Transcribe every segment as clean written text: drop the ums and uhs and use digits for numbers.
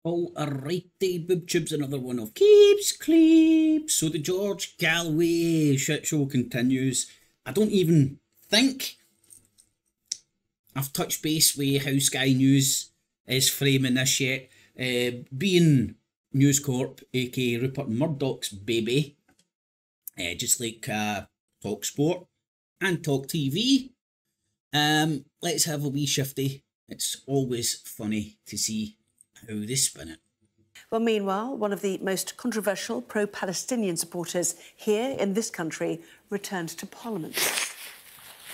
Alrighty, BoobTube's another one of Keeps Cleeps. So the George Galloway shit show continues. I don't even think I've touched base with how Sky News is framing this yet. Being News Corp, aka Rupert Murdoch's baby, just like Talk Sport and Talk TV. Let's have a wee shifty. It's always funny to see how they spin it. Well, meanwhile, one of the most controversial pro-Palestinian supporters here in this country returned to Parliament.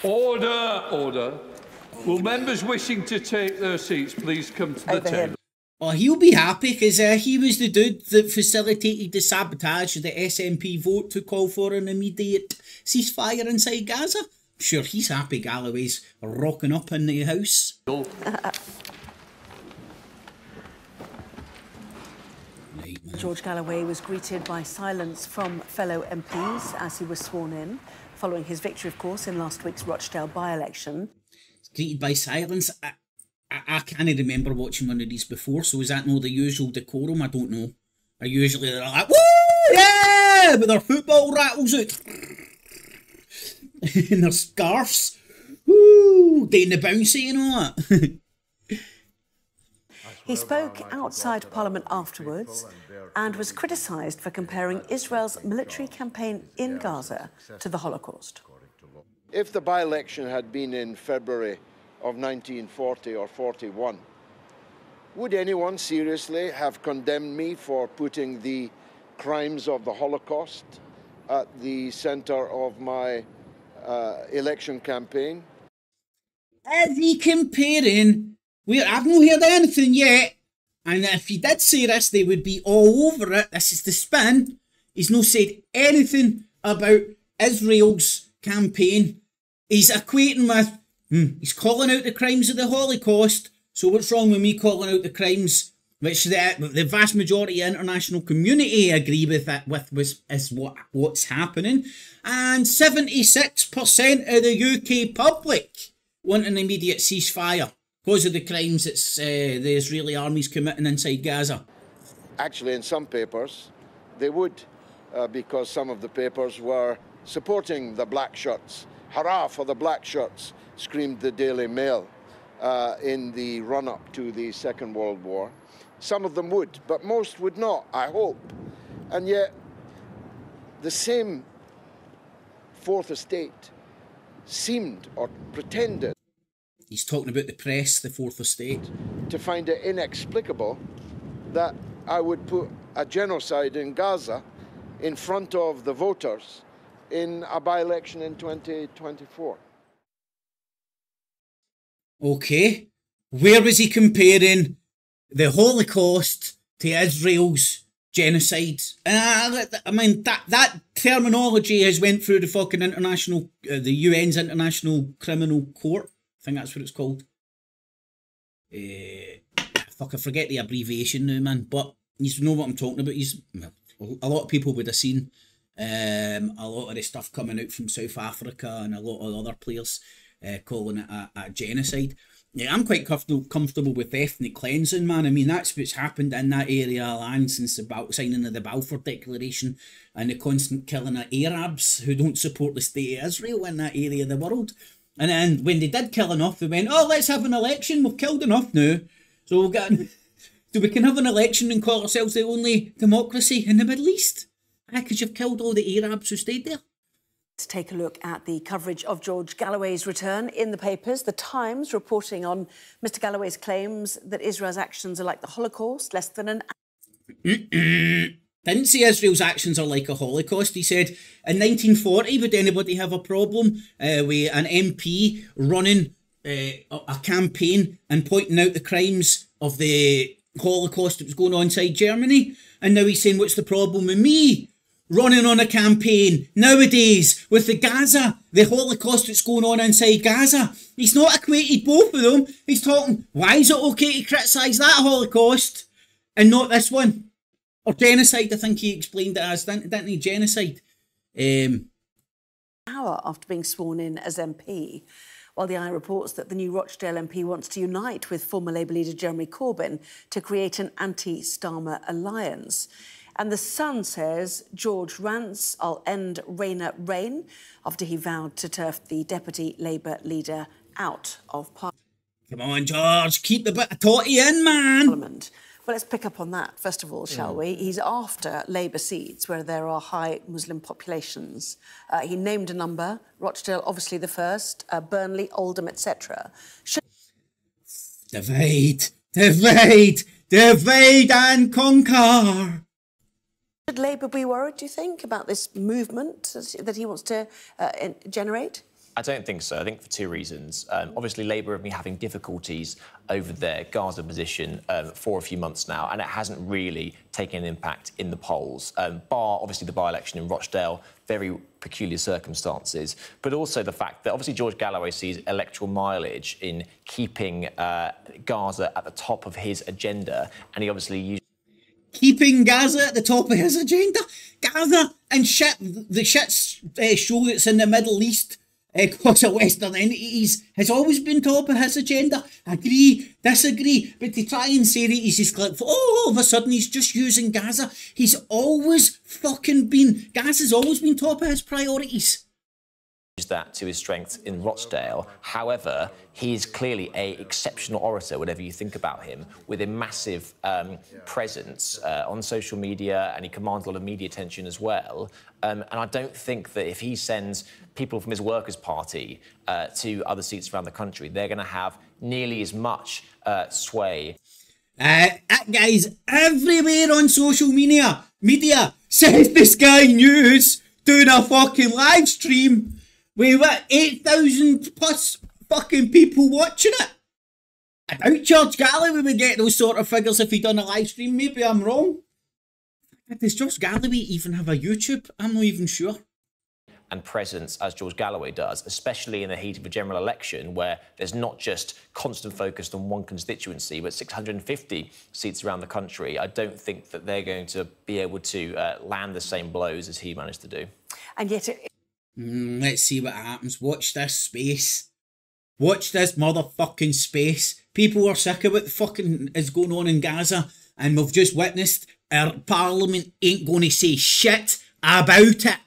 Order, order. Will members wishing to take their seats please come to the table? Oh, he'll be happy because he was the dude that facilitated the sabotage of the SNP vote to call for an immediate ceasefire inside Gaza. I'm sure he's happy Galloway's rocking up in the house. George Galloway was greeted by silence from fellow MPs as he was sworn in, following his victory, of course, in last week's Rochdale by-election. Greeted by silence. I can't remember watching one of these before, so is that not the usual decorum? I don't know. Usually they're like, woo, yeah, with their football rattles out. And their scarves. Woo, doing the bouncy and all that. He spoke outside Parliament afterwards and was criticised for comparing Israel's military campaign in Gaza to the Holocaust. If the by-election had been in February of 1940 or 41, would anyone seriously have condemned me for putting the crimes of the Holocaust at the centre of my election campaign? Is he comparing? I've not heard anything yet, and if he did say this, they would be all over it. This is the spin. He's not said anything about Israel's campaign. He's equating with, he's calling out the crimes of the Holocaust, so what's wrong with me calling out the crimes which the vast majority of the international community agree with is what's happening, and 76% of the UK public want an immediate ceasefire because of the crimes that the Israeli army's committing inside Gaza. Actually, in some papers, they would, because some of the papers were supporting the black shirts. Hurrah for the black shirts, screamed the Daily Mail in the run-up to the Second World War. Some of them would, but most would not, I hope. And yet, the same Fourth Estate seemed or pretended, he's talking about the press, the Fourth Estate, to find it inexplicable that I would put a genocide in Gaza in front of the voters in a by-election in 2024. Okay, where was he comparing the Holocaust to Israel's genocide? I mean, that terminology has went through the fucking international, the UN's International Criminal Court. I think that's what it's called. Fuck, I forget the abbreviation now, man. But you know what I'm talking about. A lot of people would have seen a lot of the stuff coming out from South Africa and a lot of other players calling it a genocide. Yeah, I'm quite comfortable with ethnic cleansing, man. I mean, that's what's happened in that area of land since the signing of the Balfour Declaration and the constant killing of Arabs who don't support the state of Israel in that area of the world. And then when they did kill enough, they went, oh, let's have an election. We've killed enough now. So we can have an election and call ourselves the only democracy in the Middle East. Because you've killed all the Arabs who stayed there. To take a look at the coverage of George Galloway's return in the papers, The Times reporting on Mr Galloway's claims that Israel's actions are like the Holocaust, less than an... Didn't say Israel's actions are like a Holocaust. He said, in 1940, would anybody have a problem with an MP running a campaign and pointing out the crimes of the Holocaust that was going on inside Germany? And now he's saying, what's the problem with me running on a campaign nowadays with the Gaza, the Holocaust that's going on inside Gaza? He's not equated both of them. He's talking, why is it okay to criticise that Holocaust and not this one? Or genocide, I think he explained it as, didn't he? Genocide. Hour after being sworn in as MP, while the Eye reports that the new Rochdale MP wants to unite with former Labour leader Jeremy Corbyn to create an anti-Starmer alliance. And The Sun says George rants, "I'll end Rayner reign," after he vowed to turf the Deputy Labour leader out of Parliament. Come on, George, keep the bit of totty in, man. Well, let's pick up on that, first of all, shall we? He's after Labour seats where there are high Muslim populations. He named a number, Rochdale obviously the first, Burnley, Oldham, etc. Divide, divide, divide and conquer. Should Labour be worried, do you think, about this movement that he wants to generate? I don't think so. I think for two reasons. Obviously, Labour have been having difficulties over their Gaza position for a few months now, and it hasn't really taken an impact in the polls, bar, obviously, the by-election in Rochdale, very peculiar circumstances, but also the fact that, obviously, George Galloway sees electoral mileage in keeping Gaza at the top of his agenda, and he obviously used... Keeping Gaza at the top of his agenda? Gaza and shit, the shit show that's in the Middle East, across the Western entities, has always been top of his agenda. Agree, disagree, but to try and say that he's just like, oh, all of a sudden he's just using Gaza. He's always fucking been, Gaza's always been top of his priorities. That to his strength in Rochdale. However, he is clearly an exceptional orator, whatever you think about him, with a massive presence on social media, and he commands a lot of media attention as well. And I don't think that if he sends people from his Workers' Party to other seats around the country, they're going to have nearly as much sway. Guys, everywhere on social media says the Sky News doing a fucking live stream. We've got 8,000 plus fucking people watching it. I doubt George Galloway would get those sort of figures if he'd done a live stream. Maybe I'm wrong. Does George Galloway even have a YouTube? I'm not even sure. And presence as George Galloway does, especially in the heat of a general election where there's not just constant focus on one constituency, but 650 seats around the country. I don't think that they're going to be able to land the same blows as he managed to do. And yet let's see what happens. Watch this space. Watch this motherfucking space. People are sick of what the fucking is going on in Gaza, and we've just witnessed our Parliament ain't going to say shit about it.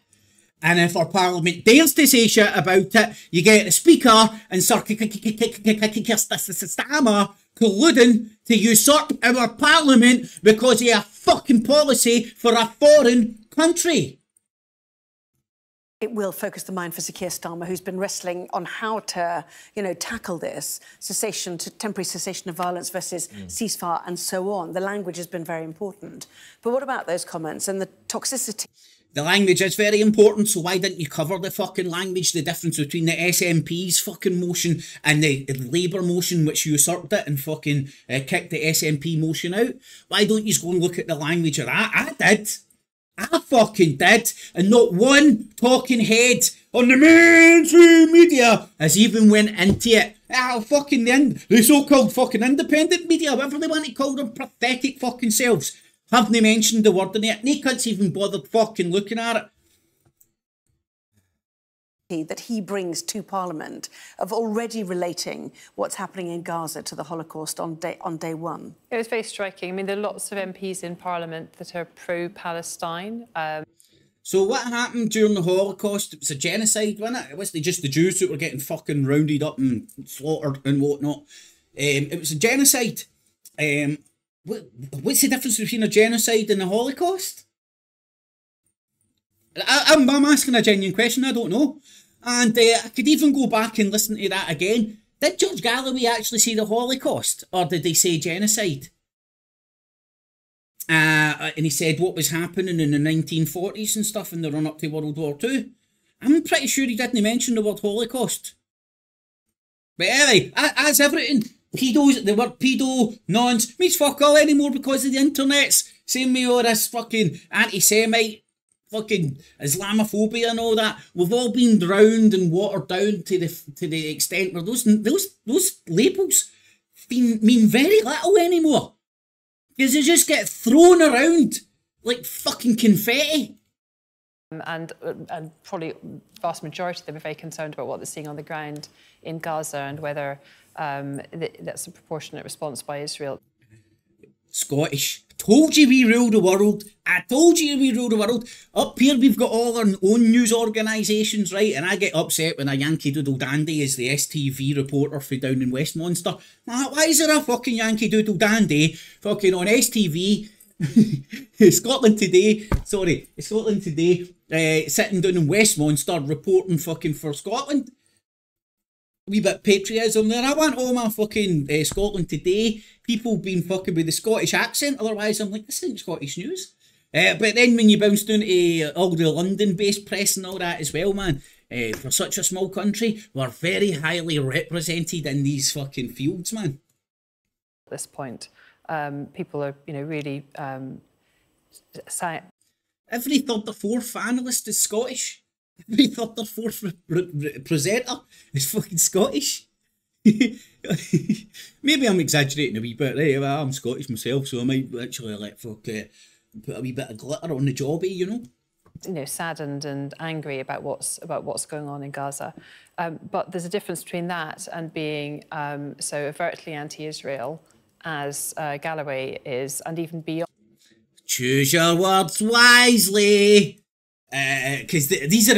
And if our Parliament dares to say shit about it, you get the Speaker and Sir Starmer colluding to usurp our Parliament because of a fucking policy for a foreign country. It will focus the mind for Sir Keir Starmer, who's been wrestling on how to, tackle this temporary cessation of violence versus ceasefire and so on. The language has been very important. But what about those comments and the toxicity? The language is very important, so why didn't you cover the fucking language, the difference between the SNP's fucking motion and the Labour motion, which usurped it and fucking kicked the SNP motion out? Why don't you go and look at the language of that? I did. I fucking did. And not one talking head on the mainstream media has even went into it. Fucking the so-called fucking independent media, whatever they want to call them, pathetic fucking selves, haven't they mentioned the word in it? They can't even bother fucking looking at it. That he brings to Parliament of already relating what's happening in Gaza to the Holocaust on day one. It was very striking. I mean, there are lots of MPs in Parliament that are pro-Palestine. So what happened during the Holocaust? It was a genocide, wasn't it? It wasn't just the Jews that were getting fucking rounded up and slaughtered and whatnot. It was a genocide. What's the difference between a genocide and a Holocaust? I'm asking a genuine question, I don't know. And I could even go back and listen to that again. Did George Galloway actually say the Holocaust? Or did they say genocide? And he said what was happening in the 1940s and stuff in the run-up to World War II. I'm pretty sure he didn't mention the word Holocaust. But anyway, as everything, pedos, the word pedo, nonce, means fuck all anymore because of the internets. Same with all this fucking anti-Semite, fucking Islamophobia and all that. We've all been drowned and watered down to the extent where those labels mean very little anymore. Because they just get thrown around like fucking confetti. And probably vast majority of them are very concerned about what they're seeing on the ground in Gaza and whether that's a proportionate response by Israel. Scottish. Told you we rule the world. I told you we rule the world. Up here we've got all our own news organisations, right? And I get upset when a Yankee Doodle Dandy is the STV reporter for down in Westminster. Why is there a fucking Yankee Doodle Dandy fucking on STV? Scotland Today, sitting down in Westminster reporting fucking for Scotland. A wee bit patriotism there. I want all my fucking Scotland Today people being fucking with the Scottish accent, otherwise I'm like, this isn't Scottish news. But then when you bounce down to all the London-based press and all that as well, man, for such a small country, we're very highly represented in these fucking fields, man. At this point, people are, really every third or fourth analyst is Scottish. Every third or fourth presenter is fucking Scottish. Maybe I'm exaggerating a wee bit, right? Well, I'm Scottish myself, so I might actually put a wee bit of glitter on the jobby, you know. Saddened and angry about what's going on in Gaza, but there's a difference between that and being so overtly anti-Israel as Galloway is, and even beyond. Choose your words wisely. Because these are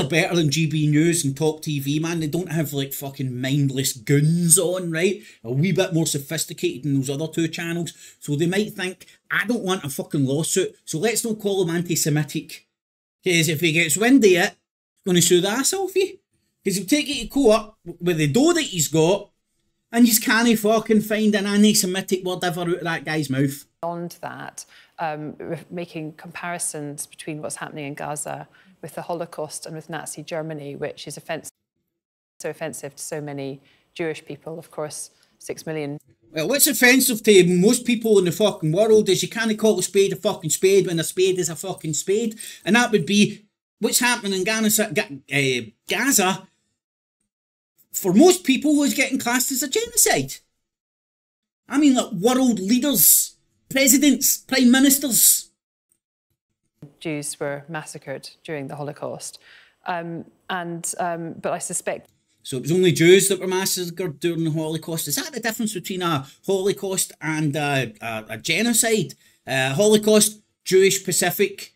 better than GB News and Talk TV, man. They don't have like fucking mindless goons on, right? A wee bit more sophisticated than those other two channels. So they might think, I don't want a fucking lawsuit, so let's not call him anti-Semitic. Because if he gets wind of it, he's going to sue the ass off you. Because he'll take it to court with the dough that he's got, and you can't fucking find an anti-Semitic word ever out of that guy's mouth. Beyond that, making comparisons between what's happening in Gaza with the Holocaust and with Nazi Germany, which is so offensive to so many Jewish people, of course, 6 million. Well, what's offensive to most people in the fucking world is you can't call a spade a fucking spade when a spade is a fucking spade. And that would be what's happening in Gaza, for most people, is getting classed as a genocide. I mean, like world leaders, presidents, prime ministers. Jews were massacred during the Holocaust. But I suspect... So it was only Jews that were massacred during the Holocaust. Is that the difference between a Holocaust and a genocide? Holocaust, Jewish, Pacific.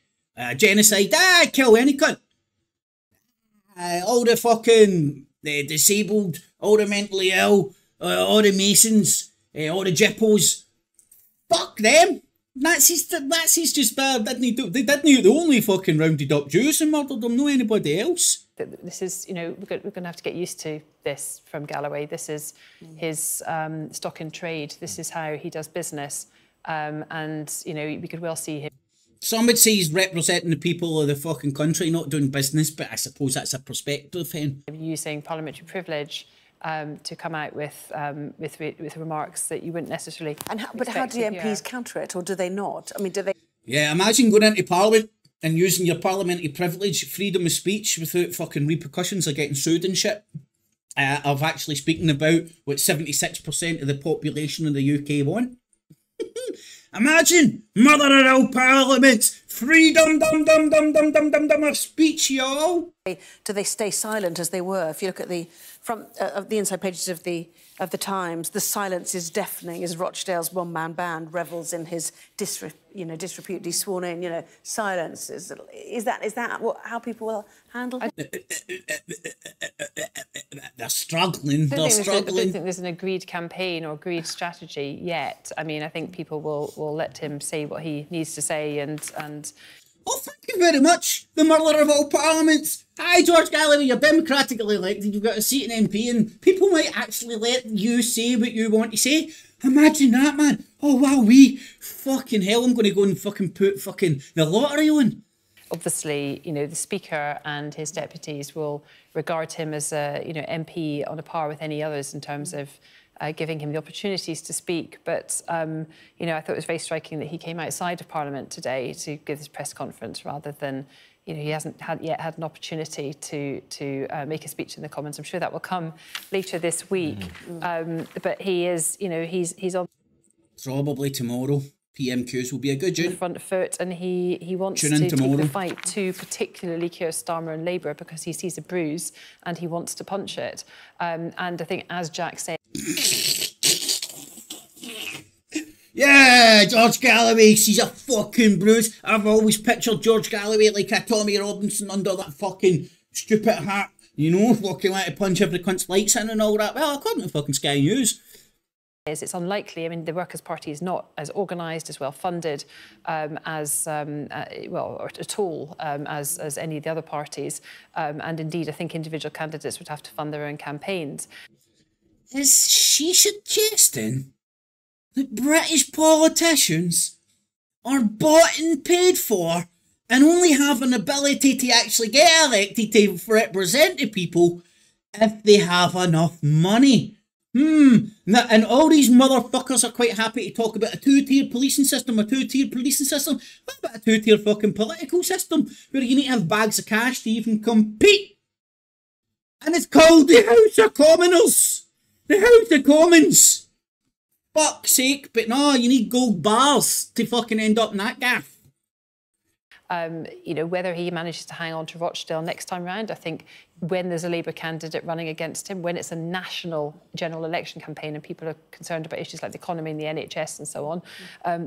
Genocide, kill any cunt. All the fucking disabled, all the mentally ill, all the Masons, all the Jippos. Fuck them. Nazis just they didn't only fucking rounded up Jews and murdered them, no anybody else. This is, we're going to have to get used to this from Galloway. This is his stock in trade. This is how he does business. And, we could well see him. Some would say he's representing the people of the fucking country, not doing business, but I suppose that's a perspective then. Using parliamentary privilege to come out with remarks that you wouldn't necessarily. But how do the MPs counter it, or do they not? I mean, do they? Yeah, imagine going into Parliament and using your parliamentary privilege, freedom of speech, without fucking repercussions of getting sued and shit. Of actually speaking about what 76% of the population of the UK want. Imagine mother of all parliaments, freedom, of speech, y'all. Do they stay silent as they were? If you look at the the inside pages of the Times, the silence is deafening as Rochdale's one-man band revels in his disreputedly sworn in. Silence is that how people will handle it? They're struggling. I don't think there's an agreed campaign or agreed strategy yet. I mean, I think people will let him say what he needs to say and. Oh, thank you very much, the murderer of all parliaments. Hi, George Galloway, you're democratically elected, you've got a seat in MP, and people might actually let you say what you want to say. Imagine that, man. Oh, wow, fucking hell, I'm going to go and fucking put fucking the lottery on. Obviously, the Speaker and his deputies will regard him as a, MP on a par with any others in terms of giving him the opportunities to speak. But, I thought it was very striking that he came outside of Parliament today to give this press conference rather than, he hasn't yet had an opportunity to make a speech in the Commons. I'm sure that will come later this week. But he is, he's on... Probably tomorrow. PMQs will be a good the June. front foot, and he wants Tune to in take tomorrow. the fight to particularly Keir Starmer and Labour because he sees a bruise and he wants to punch it. And I think, as Jack said... Yeah, George Galloway sees a fucking bruise. I've always pictured George Galloway like a Tommy Robinson under that fucking stupid hat, you know, walking like to punch every cunt's lights in and all that. Well, according to fucking Sky News. It's unlikely. I mean, the Workers' Party is not as organised, as well funded well, at all as any of the other parties. And indeed, I think individual candidates would have to fund their own campaigns. Is she suggesting that British politicians are bought and paid for and only have an ability to actually get elected to represent the people if they have enough money? And all these motherfuckers are quite happy to talk about a two-tier policing system, What about a two-tier fucking political system where you need to have bags of cash to even compete? And it's called the House of Commoners! The House of Commons! Fuck's sake, but no, you need gold bars to fucking end up in that gaff. You know, whether he manages to hang on to Rochdale next time round, I think when there's a Labour candidate running against him, when it's a national general election campaign and people are concerned about issues like the economy and the NHS and so on,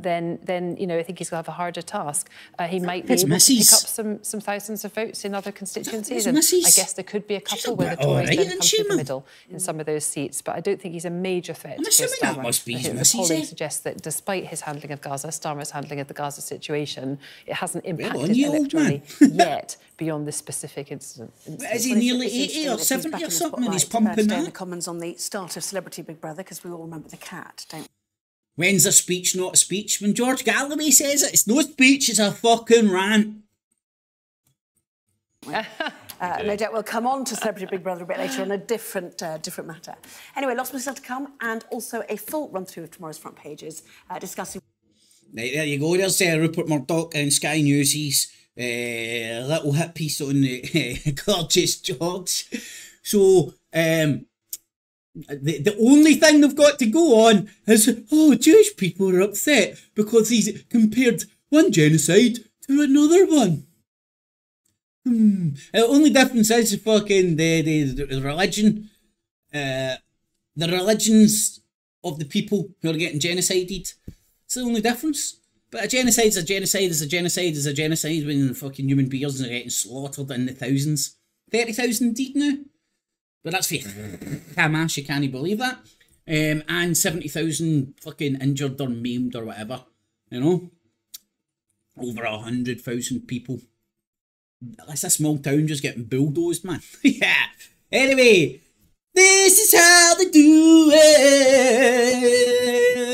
then you know, I think he's going to have a harder task. He might be able to pick up some thousands of votes in other constituencies, and I guess there could be a couple where the Tories then come through the middle in some of those seats, but I don't think he's a major threat to Keir Starmer. That must be his The polling suggests that despite his handling of Gaza, Starmer's handling of the Gaza situation, it hasn't impacted electorally yet beyond this specific incident. Is he nearly 80 or 70 or something and he's pumping that? that? Comments on the start of Celebrity Big Brother, because we all remember the cat, don't we? When's a speech not a speech? When George Galloway says it, it's no speech, it's a fucking rant. No doubt we'll come on to Celebrity Big Brother a bit later on a different matter. Anyway, lots more stuff to come, and also a full run-through of tomorrow's front pages discussing... Right, there you go. There's Rupert Murdoch and Sky News' little hit piece on Gorgeous George. So, the only thing they've got to go on is, oh, Jewish people are upset because he's compared one genocide to another one. The only difference is fucking the religion, the religions of the people who are getting genocided. It's the only difference. But a genocide is a genocide is a genocide is a genocide when fucking human beings are getting slaughtered in the thousands. 30,000 indeed now. But that's for Hamas, you can't believe that. And 70,000 fucking injured or maimed or whatever. You know? Over 100,000 people. That's a small town just getting bulldozed, man. Yeah. Anyway, this is how they do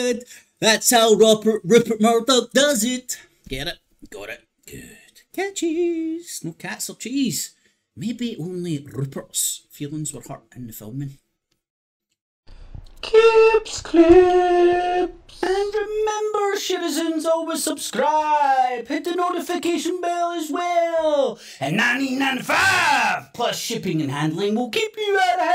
it. That's how Rupert Murdoch does it. Get it? Got it. Good. Cat cheese. No cats or cheese. Maybe only Rupert's feelings were hurt in the filming. Clips. And remember, citizens, always subscribe. Hit the notification bell as well. And $19.95 plus shipping and handling will keep you out of